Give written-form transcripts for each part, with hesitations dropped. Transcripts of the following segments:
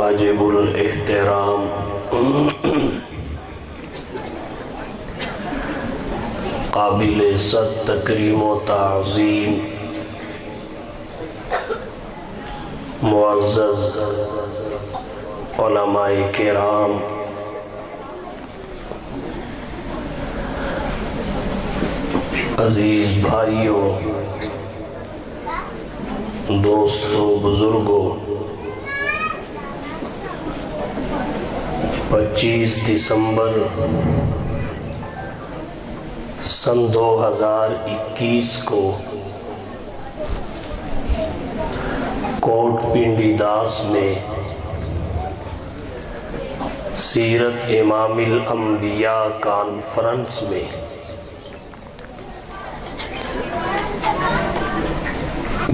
واجب الاحترام قابل صد تکریم و تعظیم معزز علماء کرام، عزیز بھائیوں، دوستوں، بزرگوں، 25 دسمبر سن 2021 کو کوٹ پنڈی داس میں سیرت امام الانبیاء کانفرنس میں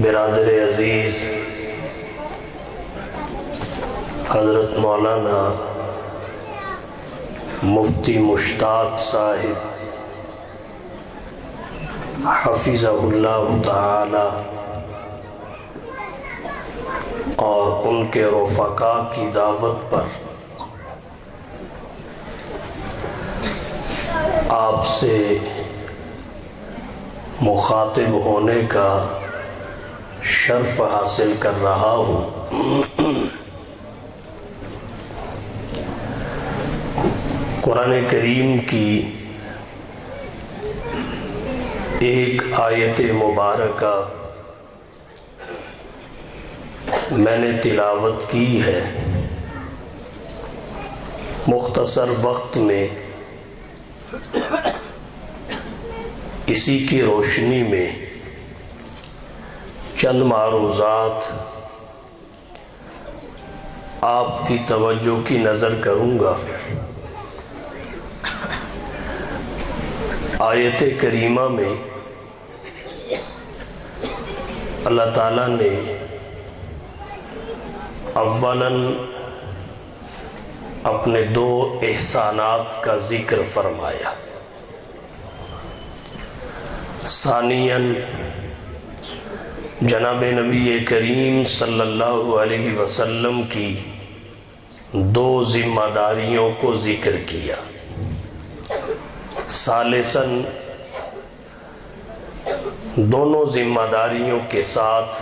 برادر عزیز حضرت مولانا مفتی مشتاق صاحب حفظہ اللہ تعالی اور ان کے رفقاء کی دعوت پر آپ سے مخاطب ہونے کا شرف حاصل کر رہا ہوں۔ قرآن کریم کی ایک آیت مبارکہ میں نے تلاوت کی ہے۔ مختصر وقت میں اسی کی روشنی میں چند معروضات آپ کی توجہ کی نظر کروں گا۔ آیت کریمہ میں اللہ تعالیٰ نے اولاً اپنے 2 احسانات کا ذکر فرمایا، ثانیاً جناب نبی کریم صلی اللہ علیہ وسلم کی 2 ذمہ داریوں کو ذکر کیا، ثالثاً دونوں ذمہ داریوں کے ساتھ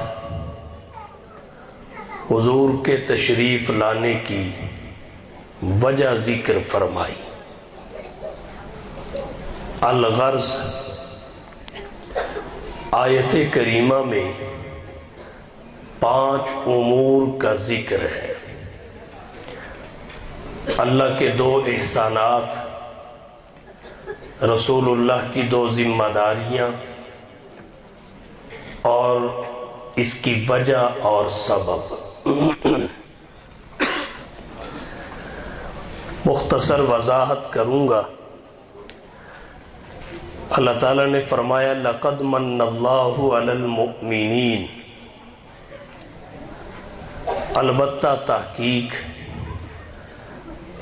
حضور کے تشریف لانے کی وجہ ذکر فرمائی۔ الغرض آیت کریمہ میں 5 امور کا ذکر ہے، اللہ کے 2 احسانات، رسول اللہ کی 2 ذمہ داریاں اور اس کی وجہ اور سبب۔ مختصر وضاحت کروں گا۔ اللہ تعالیٰ نے فرمایا لَقَدْ مَنَّ اللَّهُ عَلَى الْمُؤْمِنِينَ، البتہ تحقیق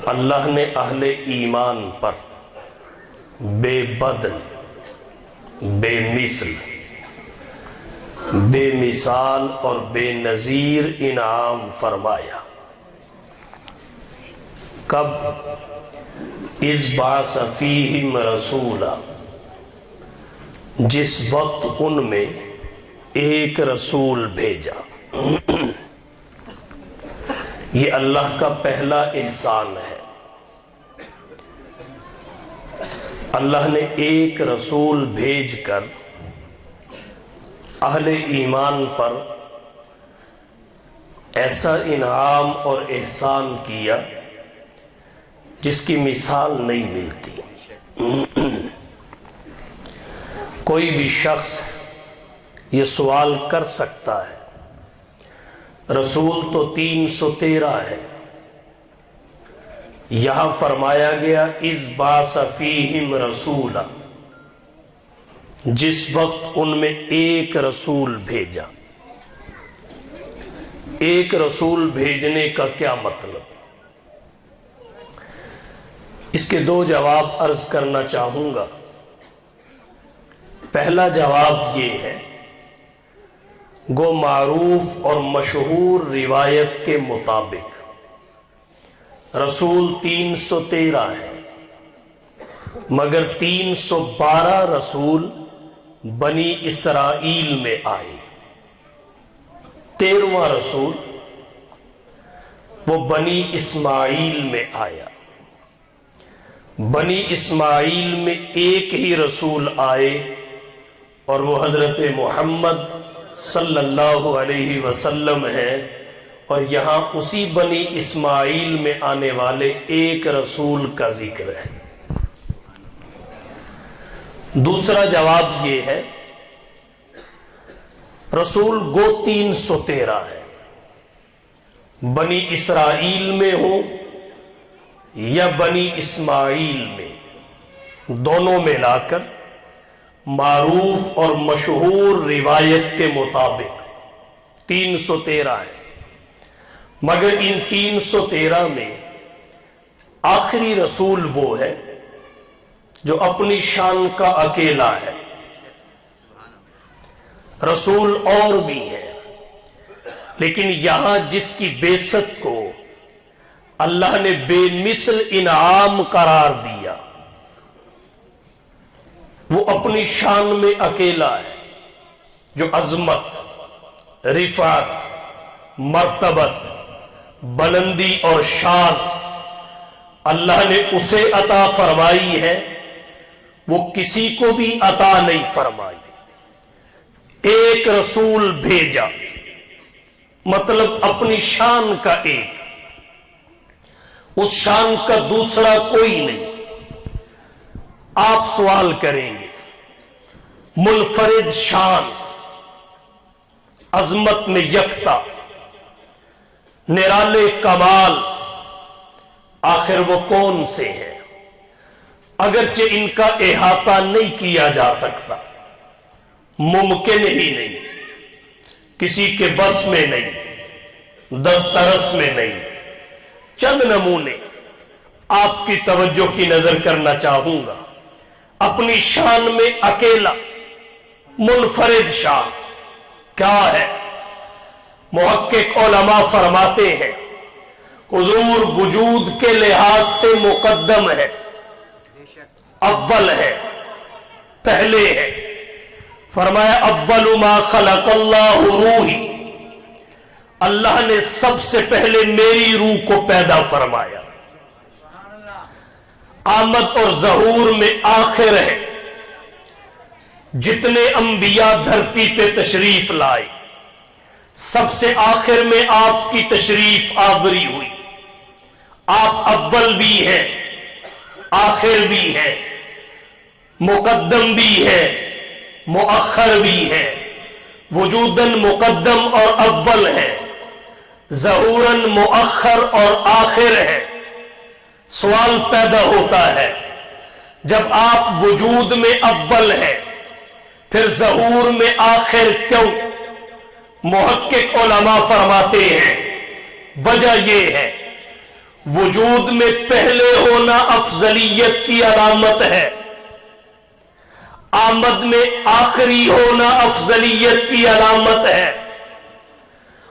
اللہ نے اہل ایمان پر بے بدل، بے مثل، بے مثال اور بے نظیر انعام فرمایا۔ کب؟ اذ بعث فیہم رسولا، جس وقت ان میں ایک رسول بھیجا۔ یہ اللہ کا پہلا احسان ہے، اللہ نے ایک رسول بھیج کر اہل ایمان پر ایسا انعام اور احسان کیا جس کی مثال نہیں ملتی۔ کوئی بھی شخص یہ سوال کر سکتا ہے، رسول تو 313 ہے، یہاں فرمایا گیا اذ بعث فیہم رسولا، جس وقت ان میں ایک رسول بھیجا۔ ایک رسول بھیجنے کا کیا مطلب؟ اس کے 2 جواب عرض کرنا چاہوں گا۔ پہلا جواب یہ ہے، گو معروف اور مشہور روایت کے مطابق رسول 313 ہے، مگر 312 رسول بنی اسرائیل میں آئے۔ 13واں رسول وہ بنی اسماعیل میں آیا۔ بنی اسماعیل میں ایک ہی رسول آئے اور وہ حضرت محمد صلی اللہ علیہ وسلم ہے، اور یہاں اسی بنی اسماعیل میں آنے والے ایک رسول کا ذکر ہے۔ دوسرا جواب یہ ہے، رسول گو 313 ہے، بنی اسرائیل میں ہوں یا بنی اسماعیل میں، دونوں میں لا کر معروف اور مشہور روایت کے مطابق 313 ہے، مگر ان 313 میں آخری رسول وہ ہے جو اپنی شان کا اکیلا ہے۔ رسول اور بھی ہیں، لیکن یہاں جس کی بعثت کو اللہ نے بے مثل انعام قرار دیا وہ اپنی شان میں اکیلا ہے، جو عظمت، رفعت، مرتبت، بلندی اور شان اللہ نے اسے عطا فرمائی ہے، وہ کسی کو بھی عطا نہیں فرمائی۔ ایک رسول بھیجا، مطلب اپنی شان کا ایک، اس شان کا دوسرا کوئی نہیں۔ آپ سوال کریں گے، منفرد شان، عظمت میں یکتا، نرالے کمال، آخر وہ کون سے ہیں؟ اگرچہ ان کا احاطہ نہیں کیا جا سکتا، ممکن ہی نہیں، کسی کے بس میں نہیں، دسترس میں نہیں۔ چند نمونے آپ کی توجہ کی نظر کرنا چاہوں گا۔ اپنی شان میں اکیلا، منفرد شان کیا ہے؟ محقق علماء فرماتے ہیں حضور وجود کے لحاظ سے مقدم ہے، اول ہے، پہلے ہے۔ فرمایا اول ما خلق اللہ روحی، اللہ نے سب سے پہلے میری روح کو پیدا فرمایا۔ آمد اور ظہور میں آخر ہے، جتنے انبیاء دھرتی پہ تشریف لائے سب سے آخر میں آپ کی تشریف آوری ہوئی۔ آپ اول بھی ہیں، آخر بھی ہیں، مقدم بھی ہے، مؤخر بھی ہے، وجوداً مقدم اور اول ہے، ظہوراً مؤخر اور آخر ہے۔ سوال پیدا ہوتا ہے، جب آپ وجود میں اول ہیں پھر ظہور میں آخر کیوں؟ محقق علماء فرماتے ہیں وجہ یہ ہے، وجود میں پہلے ہونا افضلیت کی علامت ہے، آمد میں آخری ہونا افضلیت کی علامت ہے،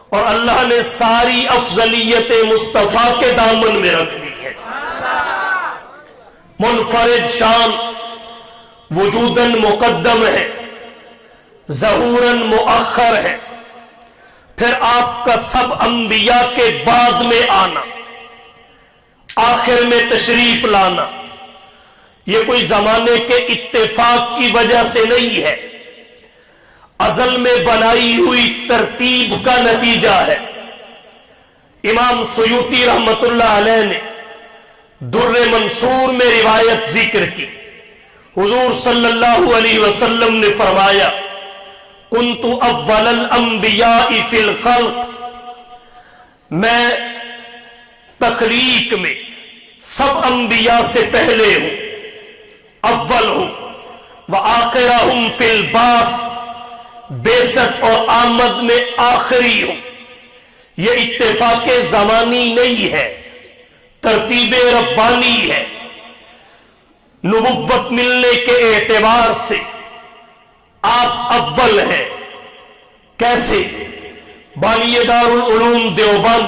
اور اللہ نے ساری افضلیت مصطفیٰ کے دامن میں رکھ دی ہے۔ منفرد شان، وجوداً مقدم ہے، ظہوراً مؤخر ہے، پھر آپ کا سب انبیاء کے بعد میں آنا، آخر میں تشریف لانا، یہ کوئی زمانے کے اتفاق کی وجہ سے نہیں ہے، ازل میں بنائی ہوئی ترتیب کا نتیجہ ہے۔ امام سیوطی رحمت اللہ علیہ نے در منصور میں روایت ذکر کی، حضور صلی اللہ علیہ وسلم نے فرمایا کنت اول الانبیاء فی الخلق، میں تخلیق میں سب انبیاء سے پہلے ہوں، اول ہوں، وآخرہم فی البعث، بعثت اور آمد میں آخری ہوں۔ یہ اتفاق زمانی نہیں ہے، ترتیب ربانی ہے۔ نبوت ملنے کے اعتبار سے آپ اول ہیں۔ کیسے؟ بانی دارالعلوم دیوبند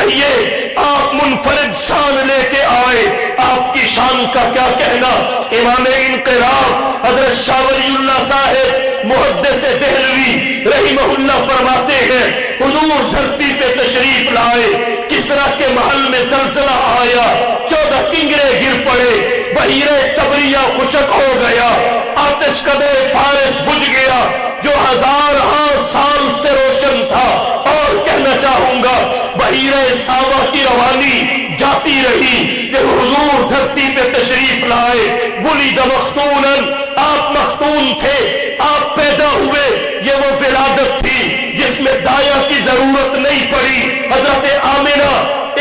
کہیے آپ منفرد شان لے کے آئے، آپ کی شان کا کیا کہنا۔ امام انقلاب حضرت شاہ ولی اللہ صاحب محدث دہلوی رحمہ اللہ فرماتے ہیں حضور دھرتی پہ تشریف لائے، کسرا کے محل میں زلزلہ آیا، 14 کنگرے گر پڑے، بحیرہ تبریہ خشک ہو گیا، آتش کدے فارس بجھ گیا جو 1000 سال سے روشن تھا، اور کہنا چاہوں گا بحیرہ ساوا کی روانی جاتی رہی جب حضور دھرتی پہ تشریف لائے۔ ولد مختونا، آپ مختون تھے، آپ پیدا ہوئے، یہ وہ ولادت تھی جس میں دایا کی ضرورت نہیں پڑی۔ حضرت آمنہ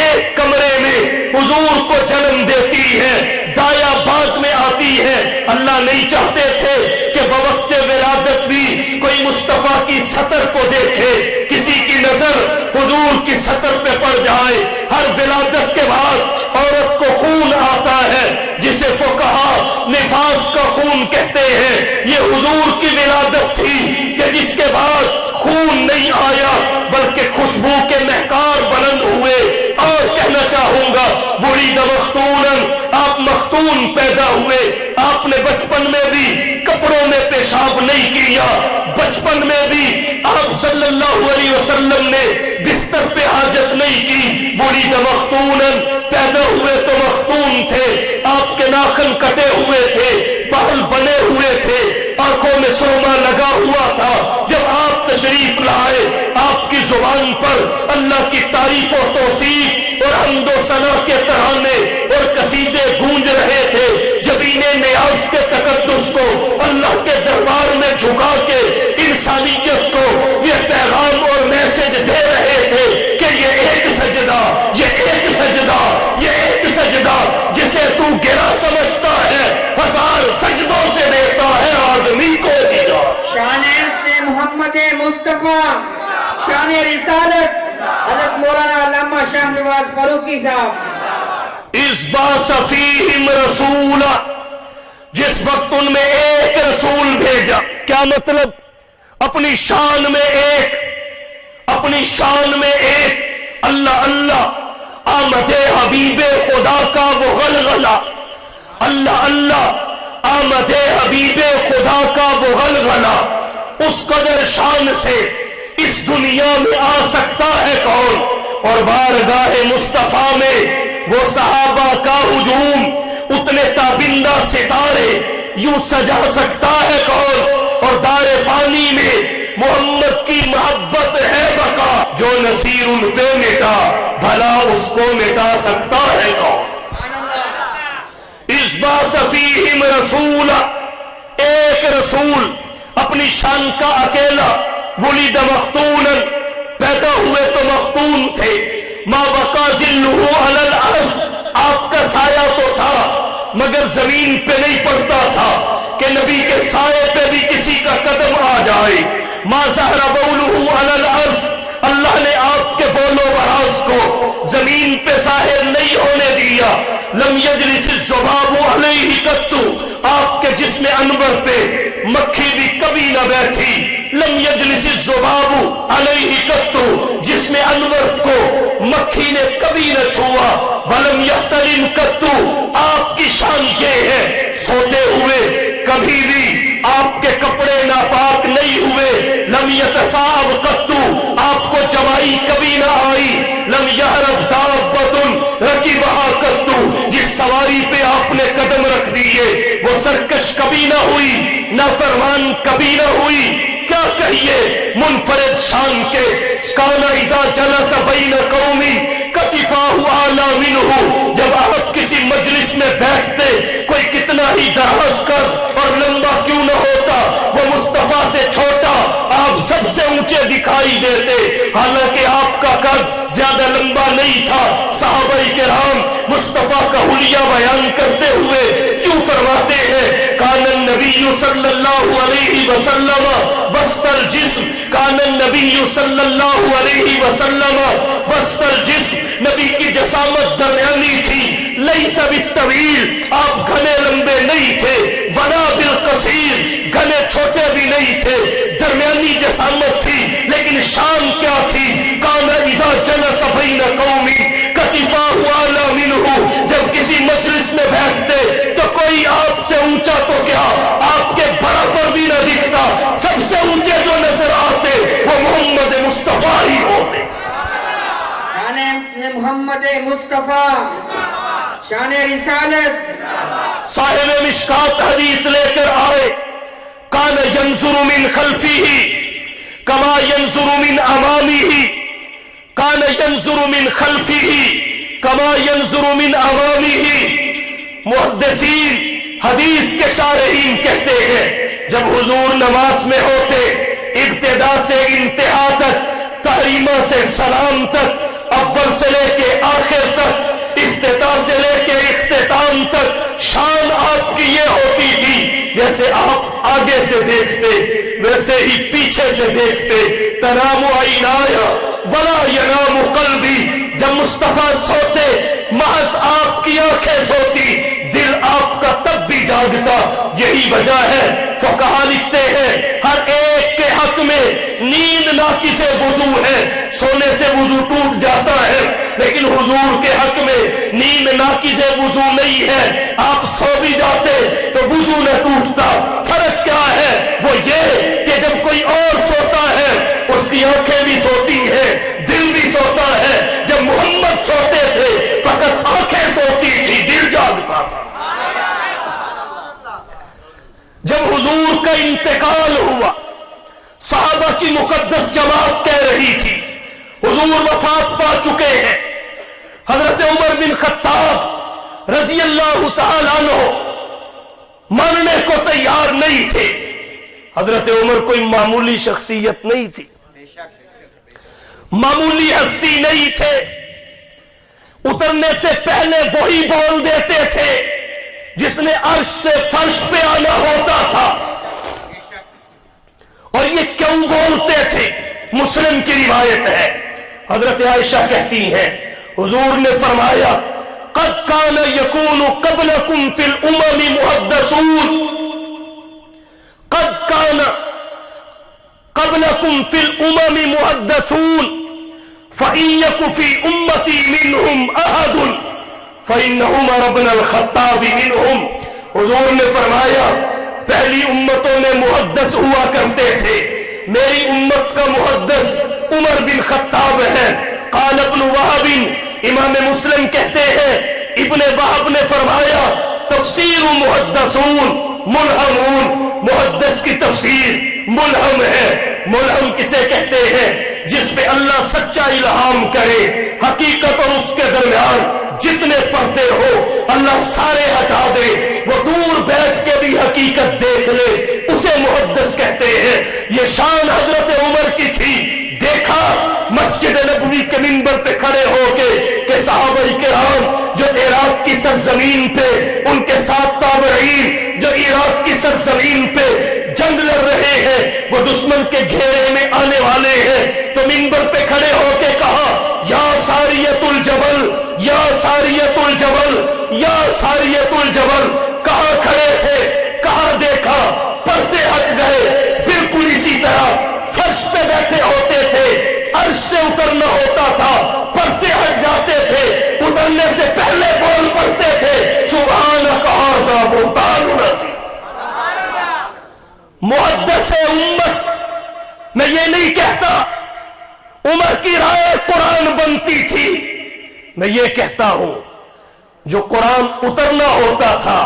ایک کمرے میں حضور کو جنم دیتی ہے، دایا بعد میں آتی ہے۔ اللہ نہیں چاہتے تھے کہ بوقت ولادت بھی کوئی مصطفیٰ کی سطر کو دیکھے، کسی کی نظر حضور کی سطر پہ پڑ جائے۔ ہر ولادت کے بعد عورت کو خون آتا ہے جسے فقہا نفاس کا خون کہتے ہیں، یہ حضور کی ولادت تھی کہ جس کے بعد خون نہیں آیا بلکہ خوشبو کے مہکار بلند ہوئے۔ اور کہنا چاہوں گا ولد مختونا، آپ مختون پیدا ہوئے، آپ نے بچپن میں بھی کپڑوں میں پیشاب نہیں کیا، بچپن میں بھی آپ صلی اللہ علیہ وسلم نے بستر پہ حاجت نہیں کی۔ ولد مختونا، پیدا ہوئے تو مختون تھے، آپ کے ناخن کٹے ہوئے تھے، بال بنے ہوئے تھے، آنکھوں میں سرما لگا ہوا تھا۔ جب آپ تشریف لائے آپ کی زبان پر اللہ کی تعریف و توصیف اور حمد و ثنا کے ترانے اور قصیدے گونج رہے تھے۔ جبین نیاز کے تقدس کو اللہ کے دربار میں جھکا کے انسانیت کو یہ پیغام اور میسج دے رہے تھے کہ یہ ایک سجدہ، یہ ایک سجدہ، یہ ایک سجدہ جسے تو گرا سمجھتا ہے 1000 سجدوں سے دیتا ہے آدمی کو دیا۔ شان محمد مصطفیٰ، شان رسالت حضرت مولانا علامہ شاہ نواز فاروقی صاحب۔ اس باس فیہم رسولا، جس وقت ان میں ایک رسول بھیجا، کیا مطلب؟ اپنی شان میں ایک، اپنی شان میں ایک، اللہ اللہ آمد حبیب خدا کا وہ غلغلہ، اللہ اللہ آمد حبیب خدا کا وہ غلغلہ، اس قدر شان سے اس دنیا میں آ سکتا ہے کون؟ اور بارگاہ مصطفیٰ میں وہ صحابہ کا ہجوم، اتنے تابندہ ستارے یوں سجا سکتا ہے کون؟ اور دار فانی میں محمد کی محبت ہے بقا، جو نصیر ان پہ مٹا بھلا اس کو مٹا سکتا ہے کون؟ اس باس فیہم رسول، ایک رسول اپنی شان کا اکیلا۔ ولد مختونا، پیدا ہوئے تو مختون تھے، ما بقا ظلہ علی الارض، آپ کا سایہ تو تھا مگر زمین پہ نہیں پڑتا تھا کہ نبی کے سائے پہ بھی کسی کا قدم آ جائے۔ ما ظہر بولہ علی الارض، اللہ نے آپ کے بول و براز کو زمین پہ ظاہر نہیں ہونے دیا۔ لم یجلس الذباب علیہ قط، آپ کے جسم انور پہ مکھی بھی کبھی نہ بیٹھی۔ لم یجلس الذباب علیہ قط، جسم انور کو مکھی نے کبھی نہ چھوا۔ ولم یحتلم قط، آپ کی شان یہ ہے سوتے ہوئے کبھی بھی آپ کے کپڑے ناپاک نہیں ہوئے۔ لم یتصاعب قط، آپ کو جمائی کبھی نہ آئی۔ لم یحرب دابۃ رکبہا قط، جس سواری پہ آپ نے قدم رکھ دیے وہ سرکش کبھی نہ ہوئی، نافرمان کبھی نہ ہوئی۔ کیا کہیے منفرد شان کے، کان اذا جلس بین قوم کتفاہ اعلی منہ، جب آپ کسی مجلس میں بیٹھتے کوئی کتنا ہی دراز کر اور لمبا کیوں نہ ہوتا وہ مصطفیٰ سے چھوٹا آپ سب سے اونچے دکھائی دیتے، حالانکہ آپ کا قد زیادہ لمبا نہیں تھا۔ صحابہ کرام مصطفیٰ کا حلیہ بیان کرتے ہوئے کیوں فرماتے ہیں کان النبی صلی اللہ علیہ وسلم وسط الجسم، کان النبی صلی اللہ علیہ وسلم وسط الجسم، نبی کی جسامت درمیانی تھی۔ لیس بالطویل، آپ گھنے لمبے نہیں تھے، ولا بالقصیر، گھنے چھوٹے بھی نہیں تھے، درمیانی جسامت تھی۔ لیکن شان کیا تھی؟ کان اذا جلس بین بین قوم کتفاہ اعلی منہ، جب کسی مجلس میں بیٹھتے تو کوئی آپ سے اونچا تو کیا آپ کے برابر بھی نہ دکھتا، سب سے اونچے جو نظر آتے وہ محمد مصطفیٰ ہی ہوتے۔ شان محمد مصطفیٰ، شان رسالت۔ صاحب مشکات حدیث لے کر آئے، کان ینظر من خلفہ کما ینظر من امامہ، کان ینظر من خلفہ کما ینظر من امامہ۔ محدثین حدیث کے شارحین کہتے ہیں جب حضور نماز میں ہوتے ابتدا سے انتہا تک، تحریمہ سے سلام تک، اول سے لے کے آخر تک، افتتاح سے لے کے اختتام تک، شان آپ کی یہ ہوتی تھی جیسے آپ آگے سے دیکھتے ویسے ہی پیچھے سے دیکھتے۔ تنام عینایا ولا ینام قلبی، جب مصطفیٰ سوتے محض آپ کی آنکھیں سوتی، دل آپ کا تب بھی جاگتا۔ یہی وجہ ہے فقہا لکھتے ہیں ہر ایک کے حق میں نیند ناقص وضو ہے، سونے سے وضو ٹوٹ جاتا ہے، لیکن حضور کے حق میں نیند ناقص وضو نہیں ہے، آپ سو بھی جاتے تو وضو نہ ٹوٹتا۔ فرق کیا ہے؟ وہ یہ کہ جب کوئی اور سوتا ہے اس کی آنکھیں بھی سوتی ہیں، دل بھی سوتا ہے۔ جب محمد سوتے تھے فقط آنکھیں سوتی تھی، دل جاگتا تھا۔ جب حضور کا انتقال ہوا صحابہ کی مقدس جماعت کہہ رہی تھی حضور وفات پا چکے ہیں، حضرت عمر بن خطاب رضی اللہ تعالیٰ عنہ ماننے کو تیار نہیں تھے۔ حضرت عمر کوئی معمولی شخصیت نہیں تھی، معمولی ہستی نہیں تھے، اترنے سے پہلے وہی بول دیتے تھے جس نے عرش سے فرش پہ آنا ہوتا تھا۔ اور یہ کیوں بولتے تھے؟ مسلم کی روایت ہے، حضرت عائشہ کہتی ہیں حضور نے فرمایا قد کان یکون قبلکم فی الامم محدثون، قد کان قبلکم فی الامم محدثون فإن یک فی امتی منہم احد فإن عمر بن الخطاب منہم۔ حضور نے فرمایا پہلی امتوں میں محدث ہوا کرتے تھے، میری امت کا محدث عمر بن خطاب ہے۔ قال ابن وہب، امام مسلم کہتے ہیں ابن وہب نے فرمایا تفسیر محدثون ملہمون، محدث کی تفسیر ملہم ہے۔ ملہم کسے کہتے ہیں؟ جس پہ اللہ سچا الہام کرے، حقیقت اور اس کے درمیان جتنے پردے ہو اللہ سارے ہٹا دے، وہ دور بیٹھ کے بھی حقیقت دیکھ لے، اسے محدث کہتے ہیں۔ یہ شان حضرت عمر کی تھی۔ دیکھا مسجد نبوی کے منبر پہ کھڑے ہو کے کہ صحابہ کرام جو عراق کی سرزمین پہ، ان کے ساتھ تابعین جو عراق کی سرزمین پہ جنگ لڑ رہے ہیں، وہ دشمن کے گھیرے میں آنے والے ہیں، تو منبر پہ کھڑے ہو کے کہا یا ساریت الجبل، یا ساریت الجبل، یا ساریت الجبل۔ کہاں کھڑے تھے، کہاں دیکھا، پردے ہٹ گئے۔ بالکل اسی طرح فرش پہ بیٹھے ہوتے تھے، عرش سے اترنا ہوتا تھا، پردے ہٹ جاتے تھے، اترنے سے پہلے بول پڑتے تھے سبحانک ھذا بہتان عظیم۔ محدث امت، میں یہ نہیں کہتا عمر کی رائے قرآن بنتی تھی، میں یہ کہتا ہوں جو قرآن اترنا ہوتا تھا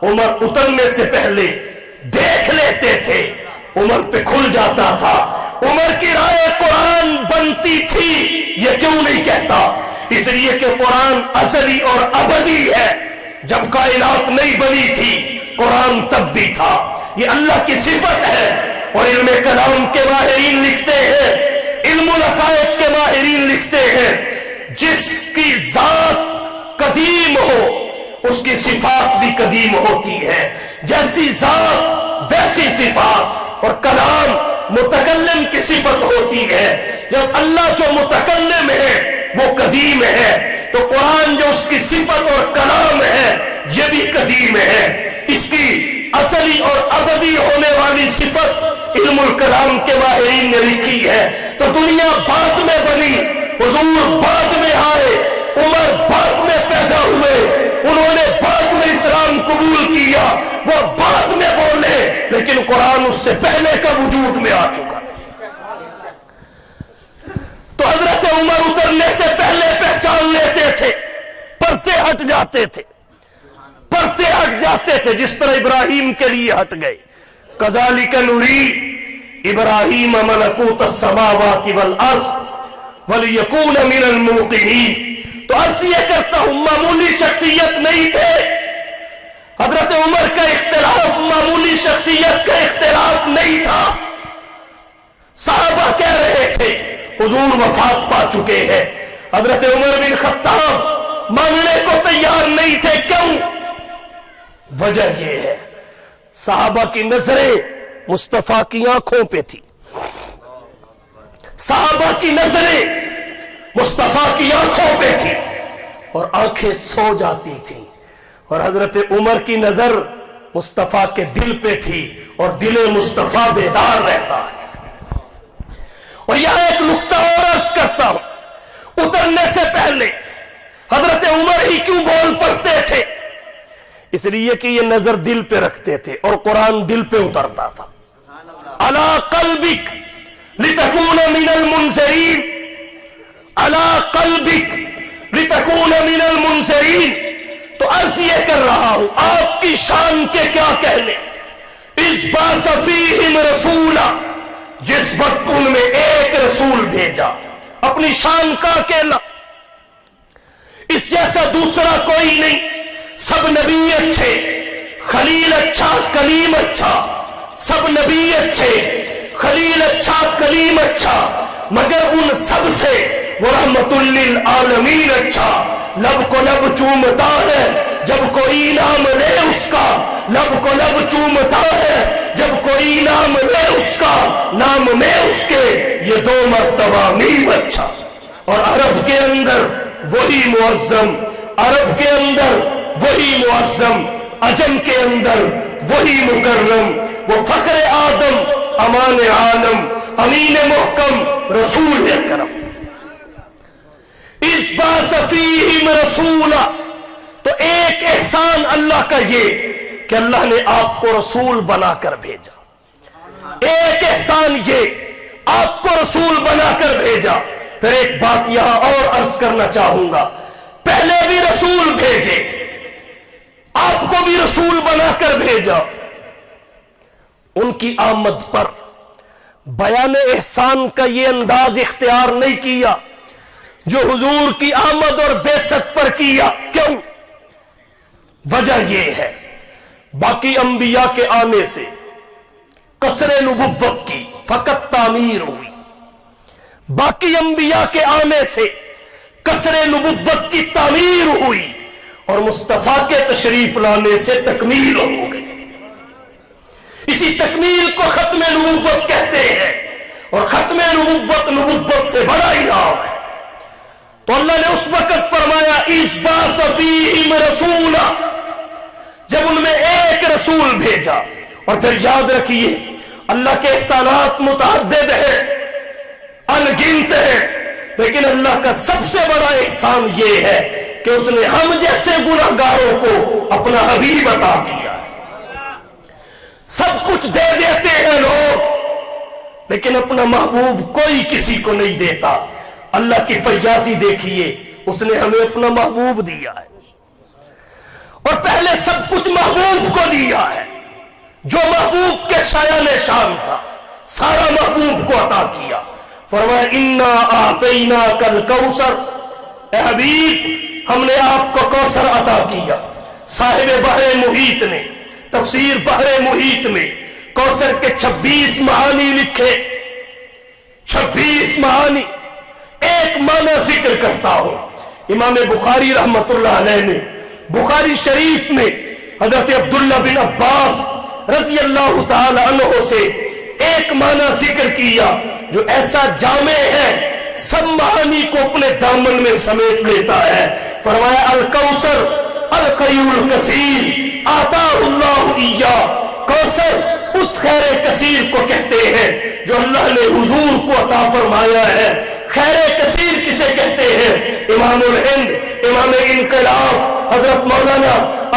عمر اترنے سے پہلے دیکھ لیتے تھے، عمر پہ کھل جاتا تھا۔ عمر کی رائے قرآن بنتی تھی، یہ کیوں نہیں کہتا؟ اس لیے کہ قرآن ازلی اور ابدی ہے۔ جب کائنات نہیں بنی تھی قرآن تب بھی تھا، یہ اللہ کی صفت ہے۔ اور علم کلام کے ماہرین لکھتے ہیں، علم العقائد کے ماہرین لکھتے ہیں جس کی ذات قدیم ہو اس کی صفات بھی قدیم ہوتی ہے، جیسی ذات ویسی صفات۔ اور کلام متکلم کی صفت ہوتی ہے، جب اللہ جو متکلم ہے وہ قدیم ہے تو قرآن جو اس کی صفت اور کلام ہے یہ بھی قدیم ہے۔ اس کی اصلی اور ابدی ہونے والی صفت علم الکلام کے ماہرین نے لکھی ہے۔ تو دنیا بعد میں بنی، حضور بعد میں وہ بعد میں بولے، لیکن قرآن اس سے پہلے کا وجود میں آ چکا۔ تو حضرت عمر اترنے سے پہلے پہچان لیتے تھے، پردے ہٹ جاتے تھے، پردے ہٹ جاتے تھے، جس طرح ابراہیم کے لیے ہٹ گئے۔ کذالک نری ابراہیم ملکوت السماوات والارض ولیکون من الموقنین۔ تو عرض یہ کرتا ہوں، معمولی شخصیت نہیں تھے حضرت عمر کا اختلاف، معمولی شخصیت کا اختلاف نہیں تھا۔ صحابہ کہہ رہے تھے حضور وفات پا چکے ہیں، حضرت عمر بن خطاب ماننے کو تیار نہیں تھے۔ کیوں؟ وجہ یہ ہے صحابہ کی نظریں مصطفیٰ کی آنکھوں پہ تھی، صحابہ کی نظریں مصطفیٰ کی آنکھوں پہ تھی اور آنکھیں سو جاتی تھیں، اور حضرت عمر کی نظر مصطفیٰ کے دل پہ تھی اور دل مصطفیٰ بیدار رہتا ہے۔ اور یہاں ایک نقطہ اور عرض کرتا ہوں، اترنے سے پہلے حضرت عمر ہی کیوں بول پڑتے تھے؟ اس لیے کہ یہ نظر دل پہ رکھتے تھے اور قرآن دل پہ اترتا تھا۔ علی قلبک لتکون من المنذرین، علی قلبک لتکون من المنذرین۔ تو عرض یہ کر رہا ہوں، آپ کی شان کے کیا کہنے؟ اس بعث فیہم رسولا، جس وقت ان میں ایک رسول بھیجا، اپنی شان کا اکیلا، اس جیسا دوسرا کوئی نہیں۔ سب نبی اچھے، خلیل اچھا، کلیم اچھا، سب نبی اچھے، خلیل اچھا، کلیم اچھا، مگر ان سب سے وہ رحمت للعالمین اچھا۔ لب کو لب چومتا ہے جب کوئی نام لے اس کا، لب کو لب چومتا ہے جب کوئی نام لے اس کا، نام میں اس کے یہ دو مرتبہ میم اچھا۔ اور عرب کے اندر وہی معظم، عرب کے اندر وہی معظم، عجم کے اندر وہی مکرم، وہ فخر آدم، امان عالم، امین محکم، رسول اکرم۔ اس بعث فیہم رسولا، تو ایک احسان اللہ کا یہ کہ اللہ نے آپ کو رسول بنا کر بھیجا، ایک احسان یہ آپ کو رسول بنا کر بھیجا۔ پھر ایک بات یہاں اور عرض کرنا چاہوں گا، پہلے بھی رسول بھیجے، آپ کو بھی رسول بنا کر بھیجا، ان کی آمد پر بیان احسان کا یہ انداز اختیار نہیں کیا جو حضور کی آمد اور بعثت پر کیا۔ کیوں؟ وجہ یہ ہے باقی انبیاء کے آنے سے قصر نبوت کی فقط تعمیر ہوئی، باقی انبیاء کے آنے سے قصر نبوت کی تعمیر ہوئی، اور مصطفیٰ کے تشریف لانے سے تکمیل ہو گئی۔ اسی تکمیل کو ختم نبوت کہتے ہیں، اور ختم نبوت نبوت سے بڑا انعام ہے۔ تو اللہ نے اس وقت فرمایا اس بعث فیہم رسولا، جب ان میں ایک رسول بھیجا۔ اور پھر یاد رکھیے اللہ کے احسانات متعدد ہیں، ان گنت ہیں، لیکن اللہ کا سب سے بڑا احسان یہ ہے کہ اس نے ہم جیسے گناہگاروں کو اپنا حبیب عطا کیا۔ سب کچھ دے دیتے ہیں لوگ، لیکن اپنا محبوب کوئی کسی کو نہیں دیتا۔ اللہ کی فیاضی دیکھیے، اس نے ہمیں اپنا محبوب دیا ہے، اور پہلے سب کچھ محبوب کو دیا ہے۔ جو محبوب کے شایان شان تھا سارا محبوب کو عطا کیا۔ فرمایا انا اعطیناک الکوثر، اے حبیب ہم نے آپ کو کوثر عطا کیا۔ صاحب بحر محیط نے تفسیر بحر محیط میں کوثر کے 26 معانی لکھے، 26 معانی۔ ایک معنی ذکر کرتا ہوں، امام بخاری رحمت اللہ علیہ نے بخاری شریف میں حضرت عبداللہ بن عباس رضی اللہ تعالی عنہ سے ایک معنی ذکر کیا جو ایسا جامع ہے، سب معانی کو اپنے دامن میں سمیٹ لیتا ہے۔ فرمایا الکوثر الخیر الکثیر آتاہ اللہ ایہ، کوثر اس خیر کثیر کو کہتے ہیں جو اللہ نے حضور کو عطا فرمایا ہے۔ خیر کثیر کسے کہتے ہیں؟ امام الہند، امام انقلاب حضرت مولانا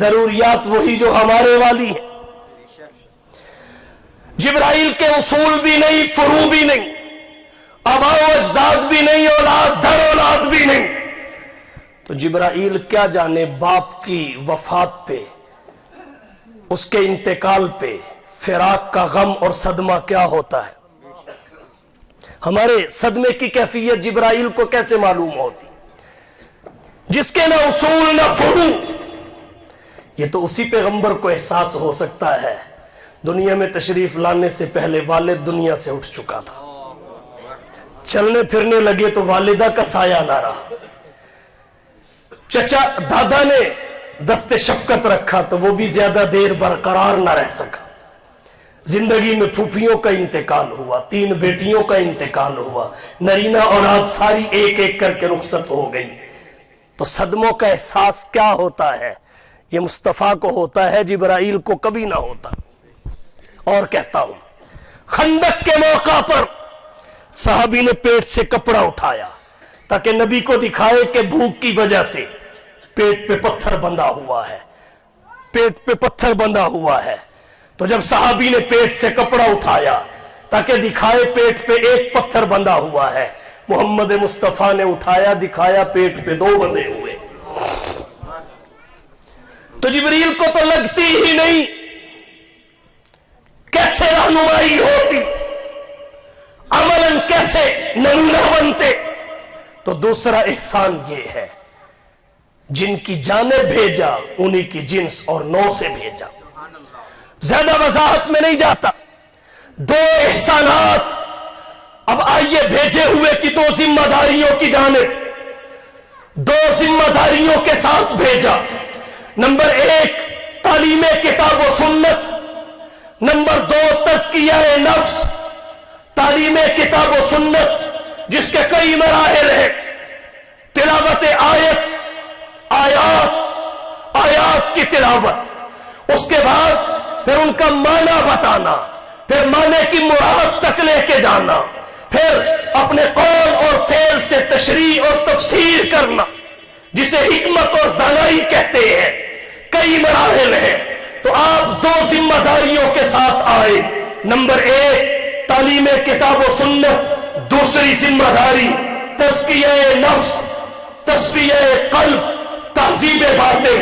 ضروریات وہی جو ہمارے والی ہیں. جبرائیل کے اصول بھی نہیں، فروع بھی نہیں، آباء و اجداد بھی نہیں، اولاد در اولاد بھی نہیں. تو جبرائیل کیا جانے باپ کی وفات پہ، اس کے انتقال پہ فراق کا غم اور صدمہ کیا ہوتا ہے. ہمارے صدمے کی کیفیت جبرائیل کو کیسے معلوم ہوتی؟ جس کے نہ اصول نہ فروع. یہ تو اسی پیغمبر کو احساس ہو سکتا ہے. دنیا میں تشریف لانے سے پہلے والد دنیا سے اٹھ چکا تھا، چلنے پھرنے لگے تو والدہ کا سایہ نہ رہا. چچا دادا نے دست شفقت رکھا تو وہ بھی زیادہ دیر برقرار نہ رہ سکا. زندگی میں پھوپھیوں کا انتقال ہوا، 3 بیٹیوں کا انتقال ہوا، نرینہ اولاد ساری ایک ایک کر کے رخصت ہو گئی. تو صدموں کا احساس کیا ہوتا ہے؟ یہ مصطفیٰ کو ہوتا ہے، جبرائیل کو کبھی نہ ہوتا. اور کہتا ہوں، خندق کے موقع پر صحابی نے پیٹ سے کپڑا اٹھایا تاکہ نبی کو دکھائے کہ بھوک کی وجہ سے پیٹ پہ پتھر بندھا ہوا ہے، پیٹ پہ پتھر بندھا ہوا ہے. تو جب صحابی نے پیٹ سے کپڑا اٹھایا تاکہ دکھائے پیٹ پہ ایک پتھر بندھا ہوا ہے، محمد مصطفیٰ نے اٹھایا دکھایا پیٹ پہ 2 بندھے ہوئے. تو جبریل کو تو لگتی ہی نہیں، کیسے رہنمائی ہوتی، عملاً کیسے نمونہ بنتے. تو دوسرا احسان یہ ہے، جن کی جانب بھیجا انہی کی جنس اور نو سے بھیجا. زیادہ وضاحت میں نہیں جاتا. 2 احسانات. اب آئیے بھیجے ہوئے کی 2 ذمہ داریوں کی جانب. 2 ذمہ داریوں کے ساتھ بھیجا. نمبر 1 تعلیم کتاب و سنت. نمبر 2 تزکیہ نفس. تعلیم کتاب و سنت جس کے کئی مراحل ہیں. تلاوت آیات کی تلاوت، اس کے بعد پھر ان کا معنی بتانا، پھر معنی کی مراد تک لے کے جانا، پھر اپنے قول اور فعل سے تشریح اور تفسیر کرنا، جسے حکمت اور دانائی کہتے ہیں. کئی مراحل ہیں. تو آپ 2 ذمہ داریوں کے ساتھ آئے. نمبر 1 تعلیم کتاب و سنت. دوسری ذمہ داری تزکیہ نفس، تزکیہ قلب، تہذیب باطن.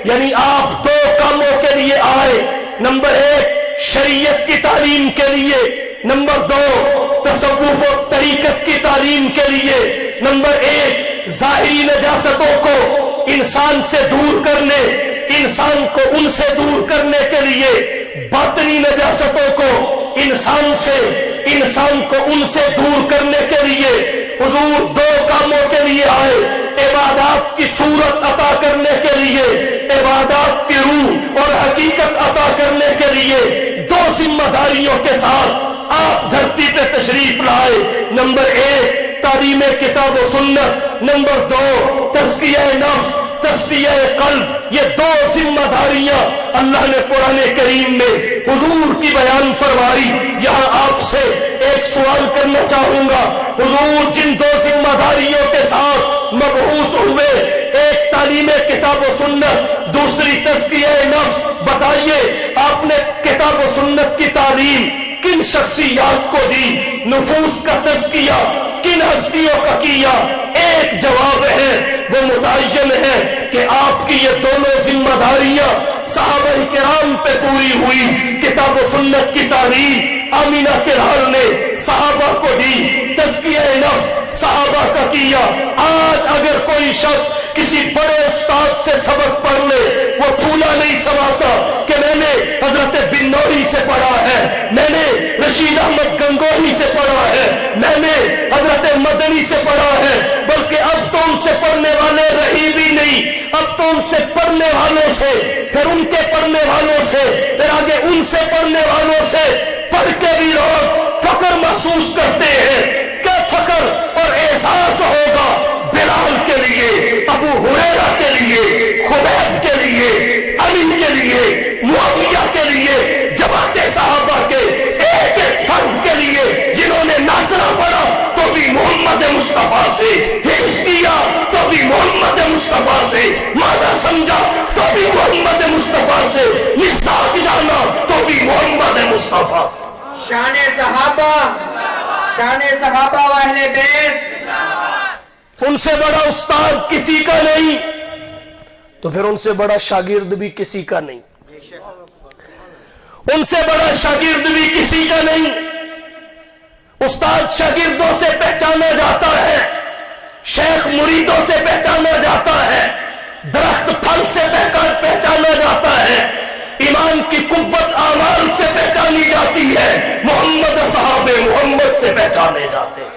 یعنی آپ 2 کاموں کے لیے آئے. نمبر 1 شریعت کی تعلیم کے لیے. نمبر 2 تصوف و طریقت کی تعلیم کے لیے. نمبر 1 ظاہری نجاستوں کو انسان سے دور کرنے، انسان کو ان سے دور کرنے کے لیے. باطنی نجاستوں کو انسان کو ان سے دور کرنے کے لیے حضور 2 کاموں کے لیے آئے. عبادات کی صورت عطا کرنے کے لیے، عبادات کی روح اور حقیقت عطا کرنے کے لیے 2 ذمہ داریوں کے ساتھ آپ دھرتی پہ تشریف لائے. نمبر 1 تعلیم کتاب و سنت. نمبر 2 تزکیہ نفس، تزکیہ قلب. یہ 2 ذمہ داریاں اللہ نے قرآن کریم میں حضور کی بیان فرمائی. یہاں آپ سے ایک سوال کرنا چاہوں گا. حضور جن 2 ذمہ داریوں کے ساتھ مبعوث ہوئے، ایک تعلیم کتاب و سنت، دوسری تزکیہ نفس، بتائیے آپ نے کتاب و سنت کی تعلیم کن شخصیات کو دی؟ نفوس کا تزکیہ کن ہستیوں کا کیا؟ ایک جواب ہے، وہ متعین ہے کہ آپ کی یہ دونوں ذمہ داریاں صحابہ کرام پہ پوری ہوئی. کتاب و سنت کی تعلیم آمینہ کے لال نے صحابہ کو دی، تزکیہ نفس صحابہ کا کیا. آج اگر کوئی شخص کسی بڑے استاد سے سبق پڑھ لے، وہ پھولا نہیں سماتا کہ میں نے حضرت بن نوری سے پڑھا ہے، میں نے رشید احمد گنگوہی سے پڑھا ہے، میں نے حضرت مدنی سے پڑھا ہے. بلکہ اب تو ان سے پڑھنے والے رہی بھی نہیں. اب تو ان سے پڑھنے والوں سے، پھر ان کے پڑھنے والوں سے، پھر آگے ان سے پڑھنے والوں سے پڑھ کے بھی لوگ فخر محسوس کرتے ہیں. کیا فخر اور احساس ہوگا بلال کے لیے، ابو ہریرہ کے لیے، خبیب کے لیے، علی کے لیے، معاویہ کے لیے، جماعت صحابہ کے ایک ایک فرد کے لیے جنہوں نے ناصرہ پڑھا تو بھی محمد مصطفیٰ مصطفیٰ سے, حفظ کیا تو بھی محمد مصطفیٰ سے, مانا سمجھا تو بھی محمد مصطفیٰ سے, مصداق جانا تو بھی محمد مصطفیٰ سے. شان صحابہ و اہل بیت. ان سے بڑا استاد کسی کا نہیں تو پھر ان سے بڑا شاگرد بھی کسی کا نہیں, ان سے بڑا شاگرد بھی کسی کا نہیں. استاد شاگردوں سے پہچانا جاتا ہے, شیخ مریدوں سے پہچانا جاتا ہے, درخت پھل سے پہچانا جاتا ہے, ایمان کی قوت اعمال سے پہچانی جاتی ہے, محمد اصحاب محمد سے پہچانے جاتے ہیں.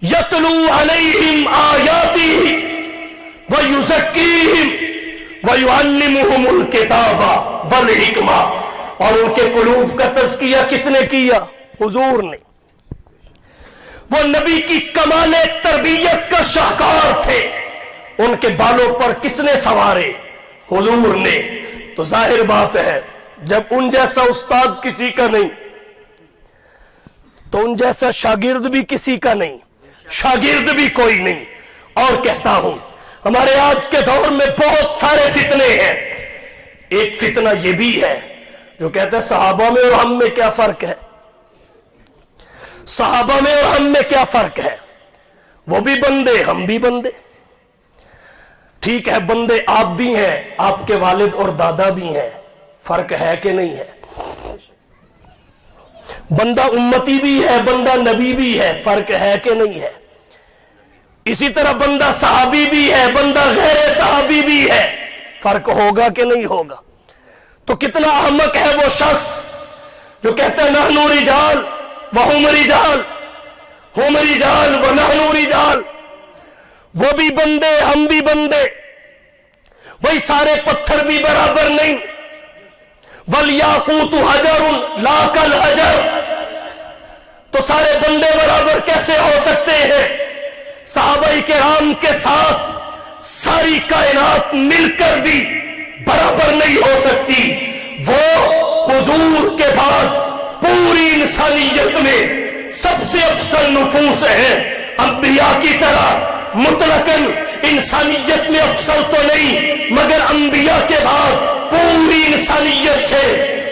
یتلو علیہم آیاتہ ویزکیہم ویعلمہم الکتاب والحکمہ. اور ان کے قلوب کا تزکیہ کس نے کیا؟ حضور نے. وہ نبی کی کمال تربیت کا شاہکار تھے, ان کے بالوں پر کس نے سوارے؟ حضور نے. تو ظاہر بات ہے جب ان جیسا استاد کسی کا نہیں تو ان جیسا شاگرد بھی کسی کا نہیں, شاگرد بھی کوئی نہیں. اور کہتا ہوں ہمارے آج کے دور میں بہت سارے فتنے ہیں. ایک فتنہ یہ بھی ہے جو کہتا ہے صحابہ میں اور ہم میں کیا فرق ہے, صحابہ میں اور ہم میں کیا فرق ہے, وہ بھی بندے ہم بھی بندے. ٹھیک ہے بندے آپ بھی ہیں, آپ کے والد اور دادا بھی ہیں, فرق ہے کہ نہیں ہے. بندہ امتی بھی ہے, بندہ نبی بھی ہے, فرق ہے کہ نہیں ہے. اسی طرح بندہ صحابی بھی ہے, بندہ غیر صحابی بھی ہے, فرق ہوگا کہ نہیں ہوگا. تو کتنا احمق ہے وہ شخص جو کہتا ہے نحن رجال وہم رجال, ہم رجال ونحن رجال. وہ بھی بندے ہم بھی بندے, وہی سارے پتھر بھی برابر نہیں. والیاقوت حجر لا کالحجر. تو سارے بندے برابر کیسے ہو سکتے ہیں؟ صحابہ کرام کے ساتھ ساری کائنات مل کر بھی برابر نہیں ہو سکتی. وہ حضور کے بعد پوری انسانیت میں سب سے افضل نفوس ہیں. انبیاء کی طرح مطلقاً انسانیت میں افضل تو نہیں, مگر انبیاء کے بعد پوری انسانیت سے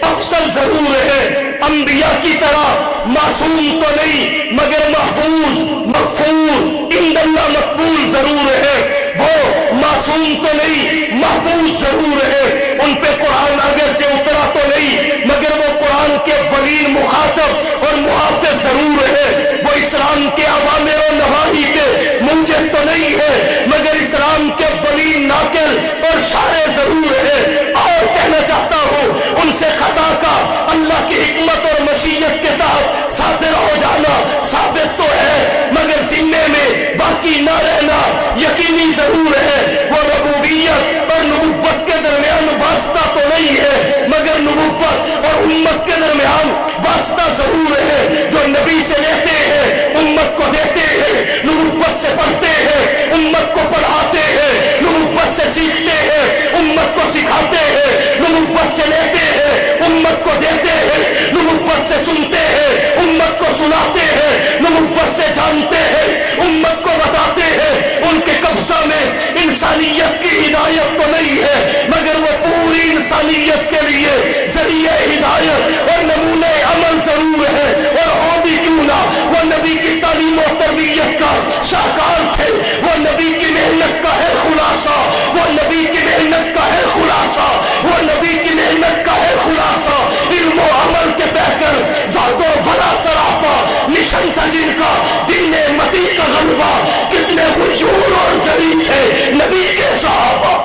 افضل ضرور ہے. انبیاء کی طرح معصوم تو نہیں, مگر محفوظ مغفور عند اللہ مقبول ضرور ہے. وہ معصوم تو نہیں, محفوظ ضرور ہے. ان پہ قرآن اگرچہ اترا تو نہیں, مگر وہ قرآن کے بغیر مخاطب اور محافظ ضرور ہے. وہ اسلام کے اوامر و نواہی کے منجد تو نہیں ہے, مگر اسلام کے بغیر ناقل اور شارع ضرور ہے. اور کہنا چاہتا ہوں ان سے خطا کا اللہ کی حکمت اور مشیت کے تحت صادر ہو جانا ثابت تو ہے, مگر ذمے میں باقی نہ رہنا یقینی ضرور ہے. وہ ربوبیت اور نبوت کے درمیان واسطہ تو نہیں ہے, مگر نبوت اور امت کے درمیان واسطہ ضرور ہے. جو نبی سے لیتے ہیں امت کو دیتے ہیں, نبوت سے پڑھتے ہیں امت کو پڑھاتے ہیں, نبوت سے سیکھتے ہیں امت کو سکھاتے ہیں, نبوت سے لیتے ہیں امت کو دیتے ہیں, نبوت سے سنتے ہیں امت کو سناتے ہیں, نبوت سے جانتے ہیں امت کو بتاتے ہیں. ان کے قبضہ میں انسانیت کی ہدایت تو نہیں ہے, مگر وہ پوری انسانیت کے لیے ذریعہ ہدایت اور نمونے عمل ضرور ہے. اور ہو بھی کیوں نہ, وہ نبی کی تعلیم و تربیت کا شاہکار تھے. وہ نبی کی محنت کا ہے خلاصہ, وہ نبی کی محنت کا ہے خلاصہ, وہ نبی کی محنت کا ہے خلاصہ. علم و عمل کے بہ کر ذات و بھلا سراپا مشن تھا جن کا, دین متی کا غلبہ. کتنے غیور اور جری تھے نبی کے صحابہ.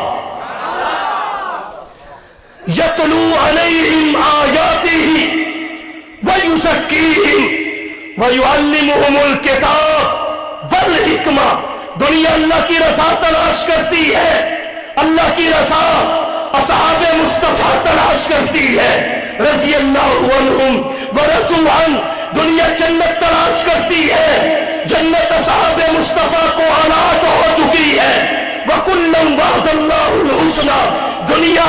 یتلو علیہم آیاتہ ویزکیہم ویعلمہم الکتاب والحکمہ. دنیا اللہ کی رضا تلاش کرتی ہے, اللہ کی رضا اصحاب مصطفیٰ تلاش کرتی ہے رضی اللہ عنہم ورضوا عنہ. دنیا جنت تلاش کرتی ہے, جنت اصحاب مصطفیٰ کو عنایت ہو چکی ہے. وَكُلًّا وَعَدَ اللَّهُ الْحُسْنَى. دنیا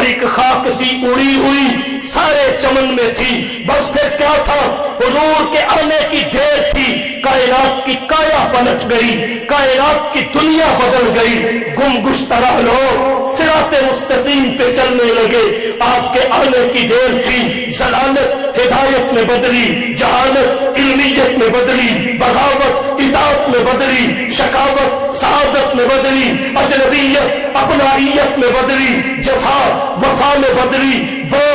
اور ایک خاک سی اڑی ہوئی سارے چمن میں تھی. بس پھر کیا تھا؟ حضور کے آنے کی دیر تھی. کائنات کی کایا پلٹ گئی, کائنات کی دنیا بدل گئی. گم گشتہ راہ لوگ صراط مستقیم پہ چلنے لگے. آپ کے آنے کی دیر تھی. ضلالت ہدایت میں بدلی, جہالت علمیت میں بدلی, بغاوت اطاعت میں بدلی, شقاوت سعادت میں بدلی, اجنبیت اپنائیت میں بدلی, جفا وفا میں بدلی, دو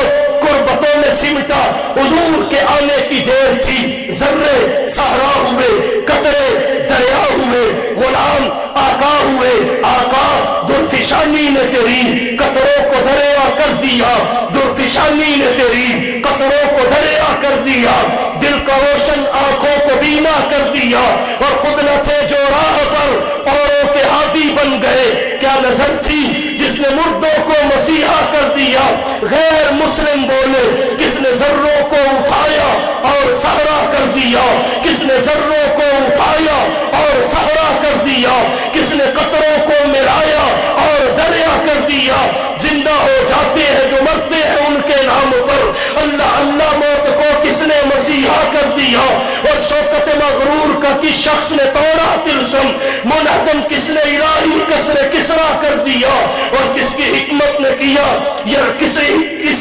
قربتوں میں سمٹا. حضور کے آنے کی دیر تھی. ذرے صحرا ہوئے, قطرے دریا ہوئے, غلام آقا ہوئے. آقا درفشانی نے تیری قطروں کو دریا کر دیا, درفشانی نے تیری قطروں کو دریا کر دیا. دل کا روشن آنکھوں کو بینا کر دیا, اور خود نہ تھے جو راہ پر اوروں کے ہادی بن گئے. کیا نظر تھی جس نے مردوں کو مسیحا کر دیا. غیر مسلم بولے کس نے ذروں کو اٹھایا اور صحرا کر دیا, کس نے ذروں کو اٹھایا اور صحرا کر دیا, کس نے قطروں کو ملایا اور دریا کر دیا. زندہ ہو جاتے ہیں جو مرتے ہیں ان کے نام پر. اللہ اللہ موت کو کس نے مسیحا کر دیا, اور شوکت مغرور کا کس شخص نے توڑا تلسم. منہدم کس نے الہی کسرا کر دیا, اور کس کی حکمت نے کیا, یا کس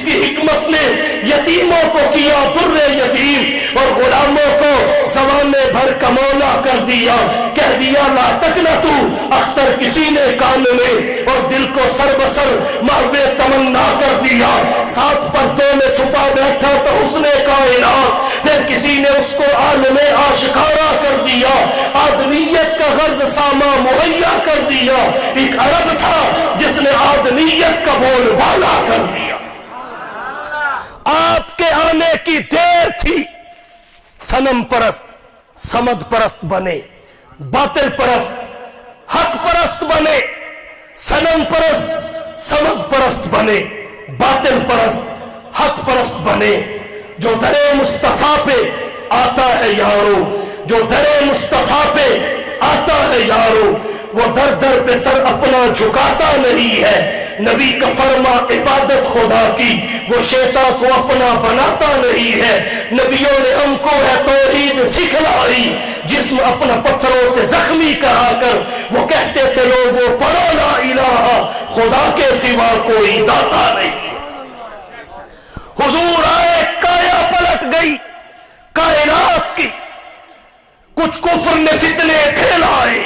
کی حکمت نے یتیموں کو کیا در یتیم, اور غلاموں کو زمانے بھر کا مولا کر دیا. کہہ دیا لا تقنطوا, اختر کسی نے کان میں, اور دل کو سر بسر محو تمنا کر دیا. ساتھ پردوں میں چھپا بیٹھا تو اس نے کائنات, پھر کسی نے اس کو عالم آشکارا کر دیا. آدمیت کا غرض ساما مہیا کر دیا. ایک عرب تھا جس نے آدمیت کا بول بالا کر دیا. آپ کے آنے کی دیر تھی. صنم پرست صمد پرست بنے, باطل پرست حق پرست بنے. صنم پرست صمد پرست بنے, باطل پرست حق پرست بنے. جو در مصطفیٰ پہ آتا ہے یارو, جو در مصطفیٰ پہ آتا ہے یارو, وہ در در پہ سر اپنا جھکاتا نہیں ہے. نبی کا فرما عبادت خدا کی, وہ شیطان کو اپنا بناتا نہیں ہے. نبیوں نے ہم کو ہے توحید سکھلائی, جسم اپنا پتھروں سے زخمی کرا کر وہ کہتے تھے لوگوں پڑھو لا الہ, خدا کے سوا کوئی داتا نہیں. حضور آئے, کایا پلٹ گئی کائنات کی. کچھ کفر نے فتنے پھیلائے,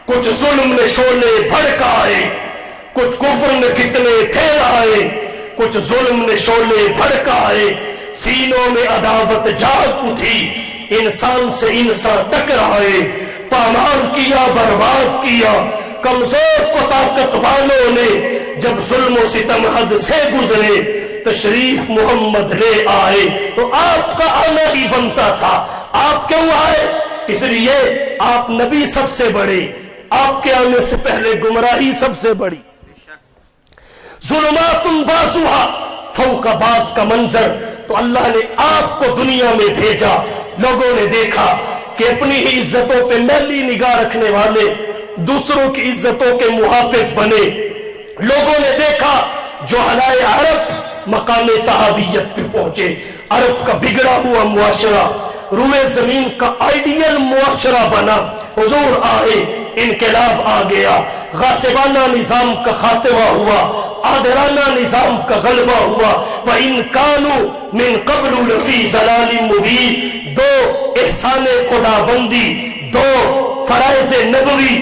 کچھ ظلم نے شعلے بھڑکائے. کچھ کفر نے فتنے پھیلائے, کچھ ظلم نے شعلے بھڑکائے. سینوں میں عداوت جاگ اٹھی, انسان سے انسان ٹکرائے. پامال کیا برباد کیا کمزور کو طاقت والوں نے. جب ظلم و ستم حد سے گزرے تشریف محمد لے آئے. تو آپ کا آنا ہی بنتا تھا. آپ کیوں آئے؟ اس لیے آپ نبی سب سے بڑے, آپ کے آنے سے پہلے گمراہی سب سے بڑی. ظلمات بعضها فوق بعض کا منظر. تو اللہ نے آپ کو دنیا میں بھیجا. لوگوں نے دیکھا کہ اپنی ہی عزتوں پہ میلی نگاہ رکھنے والے دوسروں کی عزتوں کے محافظ بنے. لوگوں نے دیکھا جو حلائے عرب مقام صحابیت پہ پہنچے. عرب کا بگڑا ہوا معاشرہ روئے زمین کا آئیڈیل معاشرہ بنا. حضور آئے, انقلاب آ گیا. غاصبانہ نظام کا خاتمہ ہوا, عادلانہ نظام کا غلبہ ہوا. وَإِن كَانُوا مِن قَبْلُ لَفِي ضَلَالٍ مُبِينٍ. دو احسان خداوندی, دو فرائض نبوی,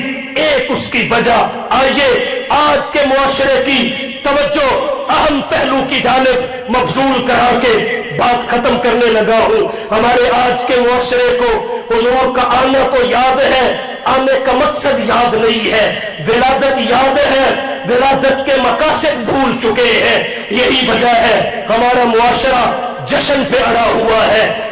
ایک اس کی وجہ. آئیے آج کے معاشرے کی توجہ اہم پہلو کی جانب مبذول کرا کے بات ختم کرنے لگا ہوں. ہمارے آج کے معاشرے کو حضور کا آنا تو یاد ہے, آنے کا مقصد یاد نہیں ہے. ولادت یاد ہے, ولادت کے مقاصد بھول چکے ہیں. یہی وجہ ہے ہمارا معاشرہ جشن پہ اڑا ہوا ہے.